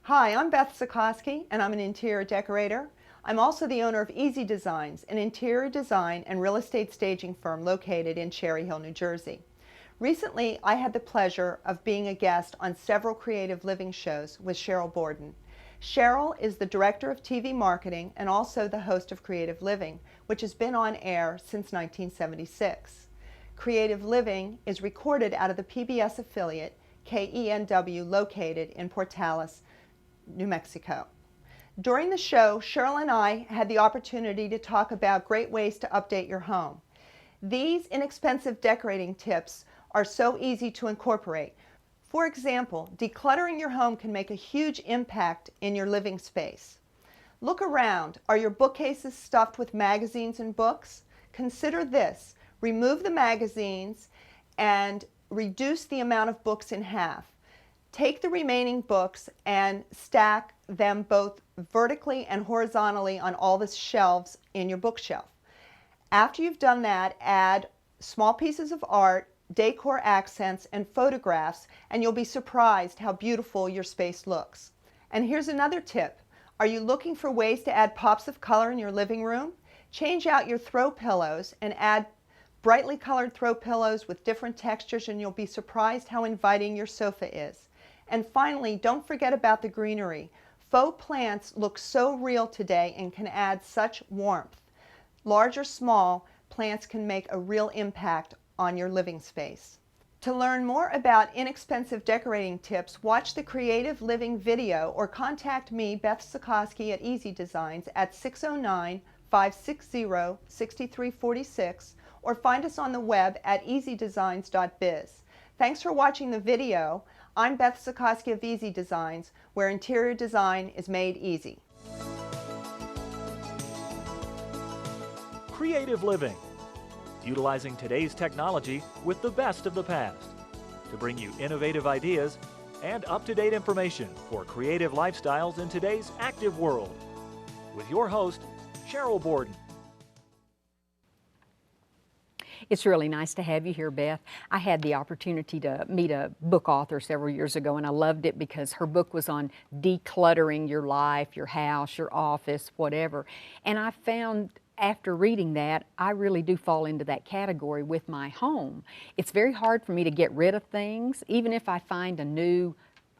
Hi, I'm Beth Zukoski, and I'm an interior decorator. I'm also the owner of Easy Designs, an interior design and real estate staging firm located in Cherry Hill, New Jersey. Recently, I had the pleasure of being a guest on several creative living shows with Cheryl Borden. Cheryl is the director of TV marketing and also the host of Creative Living, which has been on air since 1976. Creative Living is recorded out of the PBS affiliate KENW located in Portales, New Mexico. During the show, Cheryl and I had the opportunity to talk about great ways to update your home. These inexpensive decorating tips are so easy to incorporate. For example, decluttering your home can make a huge impact in your living space. Look around. Are your bookcases stuffed with magazines and books? Consider this. Remove the magazines and reduce the amount of books in half. Take the remaining books and stack them both vertically and horizontally on all the shelves in your bookshelf. After you've done that, add small pieces of art, decor accents, and photographs, and you'll be surprised how beautiful your space looks. And here's another tip. Are you looking for ways to add pops of color in your living room? Change out your throw pillows and add brightly colored throw pillows with different textures, and you'll be surprised how inviting your sofa is. And finally, don't forget about the greenery. Faux plants look so real today and can add such warmth. Large or small, plants can make a real impact on your living space. To learn more about inexpensive decorating tips, watch the Creative Living video or contact me, Beth Zukoski, at Easy Designs at 609-560-6346 or find us on the web at easydesigns.biz. Thanks for watching the video. I'm Beth Zukoski of Easy Designs, where interior design is made easy. Creative Living, utilizing today's technology with the best of the past to bring you innovative ideas and up-to-date information for creative lifestyles in today's active world. With your host, Cheryl Borden. It's really nice to have you here, Beth. I had the opportunity to meet a book author several years ago, and I loved it because her book was on decluttering your life, your house, your office, whatever. And I found after reading that, I really do fall into that category with my home. It's very hard for me to get rid of things, even if I find a new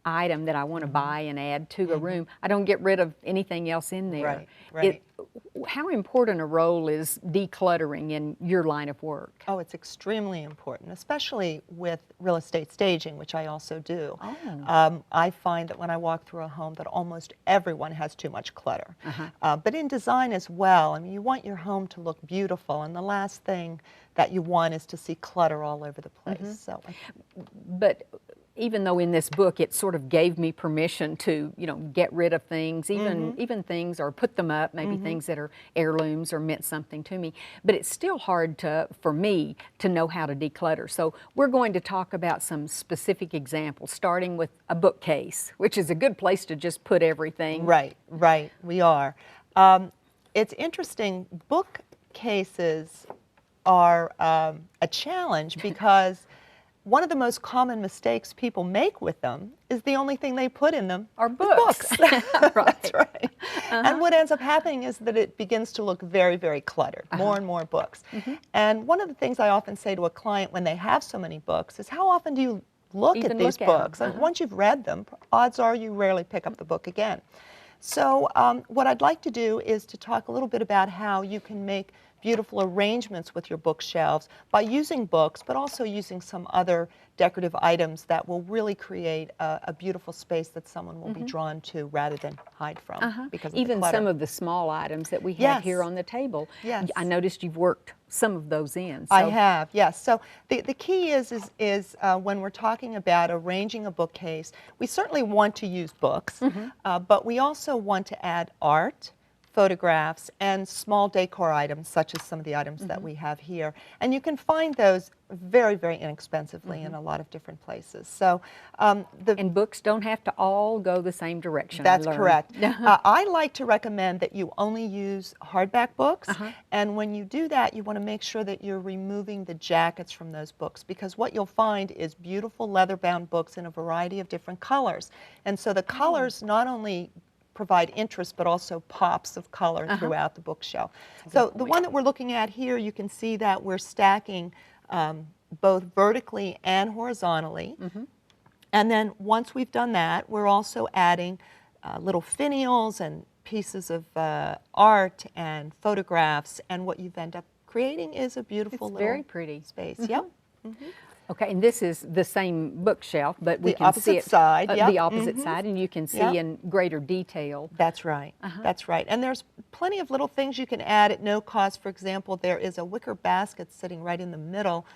item that I want to buy and add to a room. I don't get rid of anything else in there. Right. How important a role is decluttering in your line of work? Oh, it's extremely important, especially with real estate staging, which I also do. I find that when I walk through a home that almost everyone has too much clutter. But in design as well, I mean, you want your home to look beautiful, and the last thing that you want is to see clutter all over the place. But even though in this book it sort of gave me permission to, get rid of things, even things, or put them up, maybe things that are heirlooms or meant something to me, but it's still hard for me to know how to declutter. So we're going to talk about some specific examples, starting with a bookcase, which is a good place to just put everything. Right, we are. It's interesting, bookcases are a challenge because one of the most common mistakes people make with them is the only thing they put in them are books. That's right. And what ends up happening is that it begins to look very, very cluttered, more and more books. And one of the things I often say to a client when they have so many books is, how often do you look at these books? And once you've read them, odds are you rarely pick up the book again. So what I'd like to do is to talk a little bit about how you can make beautiful arrangements with your bookshelves by using books, but also using some other decorative items that will really create a beautiful space that someone will be drawn to rather than hide from because of even the clutter. some of the small items that we have here on the table. I noticed you've worked some of those in. So. I have, yes. So the key is when we're talking about arranging a bookcase, we certainly want to use books, but we also want to add art, photographs, and small decor items such as some of the items that we have here. And you can find those very, very inexpensively in a lot of different places. So And books don't have to all go the same direction. I that's learned. correct. I like to recommend that you only use hardback books, and when you do that, you want to make sure that you're removing the jackets from those books, because what you'll find is beautiful leather-bound books in a variety of different colors. And so the colors not only provide interest, but also pops of color throughout the bookshelf. So the one that we're looking at here, you can see that we're stacking both vertically and horizontally. And then once we've done that, we're also adding little finials and pieces of art and photographs, and what you've ended up creating is a beautiful little very pretty space. Yep. Okay, and this is the same bookshelf, but we The can see opposite it side, yep. the opposite side, and you can see Yep. in greater detail. That's right. That's right. And there's plenty of little things you can add at no cost. For example, there is a wicker basket sitting right in the middle,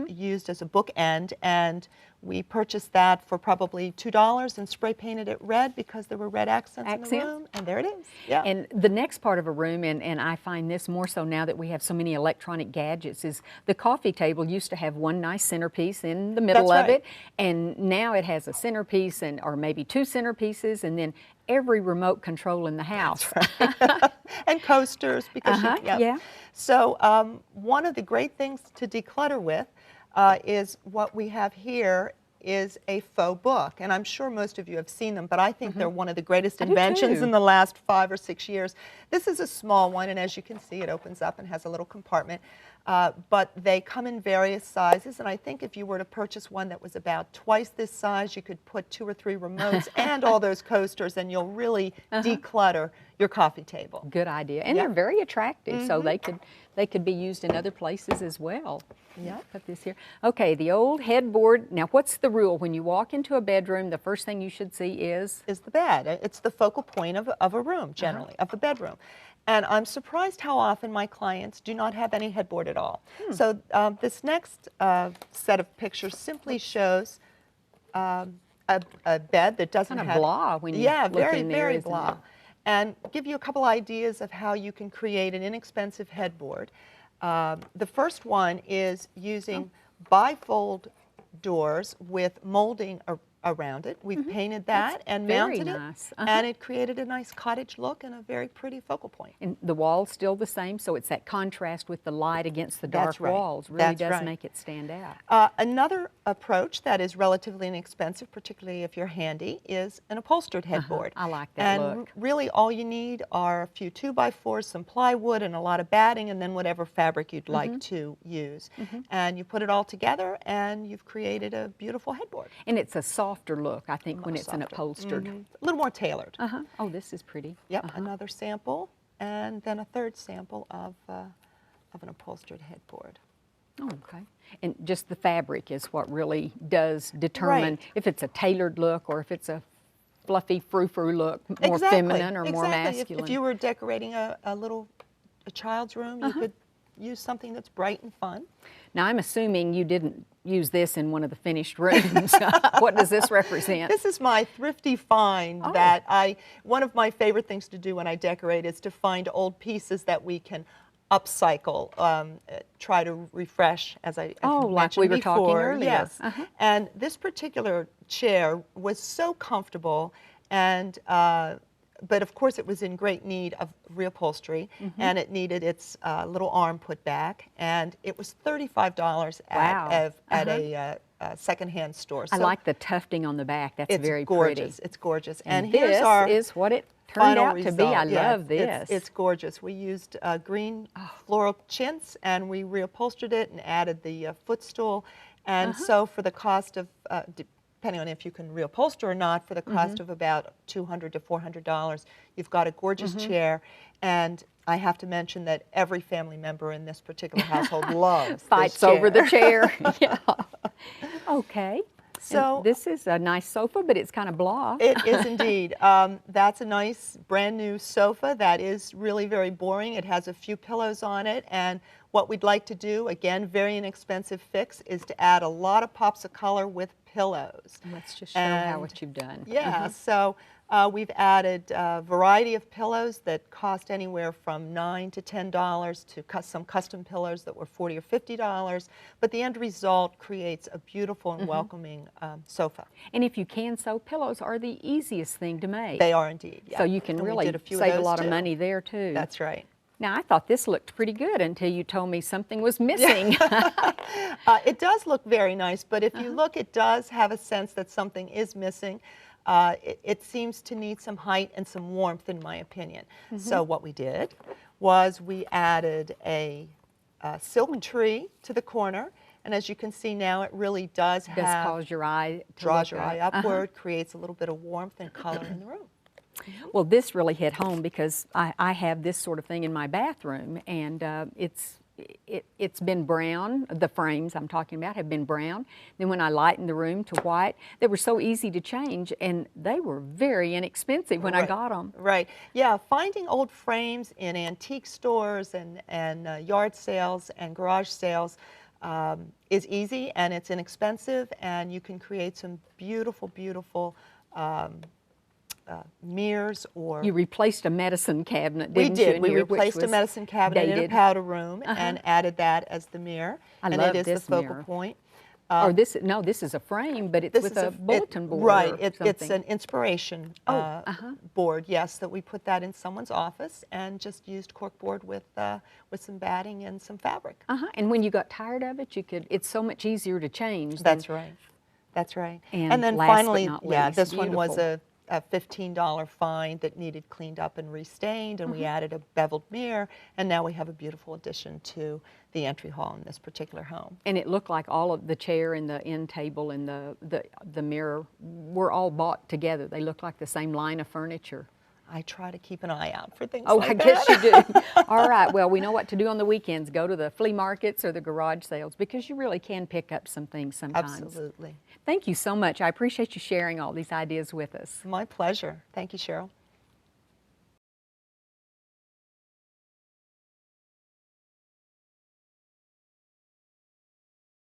used as a bookend, and we purchased that for probably $2 and spray painted it red because there were red accents in the room, and there it is. Yeah. And the next part of a room, and I find this more so now that we have so many electronic gadgets, is the coffee table used to have one nice centerpiece in the middle That's of right. it, and now it has a centerpiece and or maybe two centerpieces, and then every remote control in the house. And coasters, because yeah. So one of the great things to declutter with is what we have here is a faux book. And I'm sure most of you have seen them, but I think they're one of the greatest inventions too. in the last 5 or 6 years. This is a small one, and as you can see, it opens up and has a little compartment. But they come in various sizes, and I think if you were to purchase one that was about twice this size, you could put 2 or 3 remotes and all those coasters, and you'll really declutter your coffee table. Good idea, and they're very attractive, so they could be used in other places as well. Yeah. Put this here. Okay, the old headboard. Now, what's the rule when you walk into a bedroom? The first thing you should see is the bed. It's the focal point of a room, generally, of the bedroom. And I'm surprised how often my clients do not have any headboard at all. So this next set of pictures simply shows a bed that doesn't kind of have... blah when you look very, in there, very isn't blah. it? And give you a couple ideas of how you can create an inexpensive headboard. The first one is using bifold doors with molding around it. We've painted that and very mounted nice. it, and it created a nice cottage look and a very pretty focal point. And the wall's still the same, so it's that contrast with the light against the dark That's right. walls. Really That's does right. make it stand out. Another approach that is relatively inexpensive, particularly if you're handy, is an upholstered headboard. I like that and look. Really all you need are a few 2x4s, some plywood, and a lot of batting, and then whatever fabric you'd like to use. And you put it all together, and you've created a beautiful headboard. And it's a softer look, I think, when Much it's an softer. upholstered. A little more tailored. Oh, this is pretty. Yep, another sample, and then a third sample of an upholstered headboard. Oh, okay. And just the fabric is what really does determine Right. if it's a tailored look or if it's a fluffy frou-frou look, more feminine or more masculine. If you were decorating a child's room, you could use something that's bright and fun. Now, I'm assuming you didn't use this in one of the finished rooms. What does this represent? This is my thrifty find that one of my favorite things to do when I decorate is to find old pieces that we can upcycle, try to refresh, as I like mentioned we were talking before. earlier. Yes. And this particular chair was so comfortable, and but of course it was in great need of reupholstery, and it needed its little arm put back, and it was $35 at a secondhand store. So I like the tufting on the back. That's it's very gorgeous. pretty. It's gorgeous. And here's this our is what it turned final out to be. result. I Yeah, love this. It's gorgeous. We used green floral chintz, and we reupholstered it and added the footstool. And so for the cost of, depending on if you can reupholster or not, for the cost of about $200 to $400, you've got a gorgeous chair. And I have to mention that every family member in this particular household loves Fights this chair. over the chair. Yeah. Okay. So And this is a nice sofa, but it's kind of blah. It is indeed. That's a nice brand new sofa that is really very boring. It has a few pillows on it, and what we'd like to do, again, very inexpensive fix, is to add a lot of pops of color with pillows. Let's just show how And what you've done. Yeah, so We've added a variety of pillows that cost anywhere from $9 to $10 to some custom pillows that were $40 or $50, but the end result creates a beautiful and welcoming sofa. And if you can sew, pillows are the easiest thing to make. They are indeed, yeah. So you can And we really did a few save a those lot of too. money there too. That's right. Now, I thought this looked pretty good until you told me something was missing. It does look very nice, but if you look, it does have a sense that something is missing. It seems to need some height and some warmth, in my opinion. So what we did was we added a silk tree to the corner, and as you can see now, it really does Just have, cause your eye to draws look your eye up. upward, creates a little bit of warmth and color in the room. Well, this really hit home because I have this sort of thing in my bathroom, and it's been brown. The frames I'm talking about have been brown. Then when I lightened the room to white, they were so easy to change, and they were very inexpensive when I got them. Right. Yeah, finding old frames in antique stores and yard sales and garage sales is easy, and it's inexpensive, and you can create some beautiful, beautiful mirrors or... You replaced a medicine cabinet, We didn't you? did. in We here, which replaced a was medicine cabinet in a dated. powder room and added that as the mirror. I and love it is this the focal mirror. point. Or this, no, this is a frame, but it's This with is a bulletin board Right. or It's something. an inspiration board, yes, that we put that in someone's office and just used corkboard with some batting and some fabric. And when you got tired of it, you could. It's so much easier to change. That's right. That's right. And then last but finally, not yeah, least, this one was beautiful. a $15 find that needed cleaned up and restained, and we added a beveled mirror, and now we have a beautiful addition to the entry hall in this particular home. And it looked like all of the chair and the end table and the mirror were all bought together. They looked like the same line of furniture. I try to keep an eye out for things Oh, like I that. guess you do. All right. Well, we know what to do on the weekends. Go to the flea markets or the garage sales because you really can pick up some things sometimes. Absolutely. Thank you so much. I appreciate you sharing all these ideas with us. My pleasure. Thank you, Cheryl.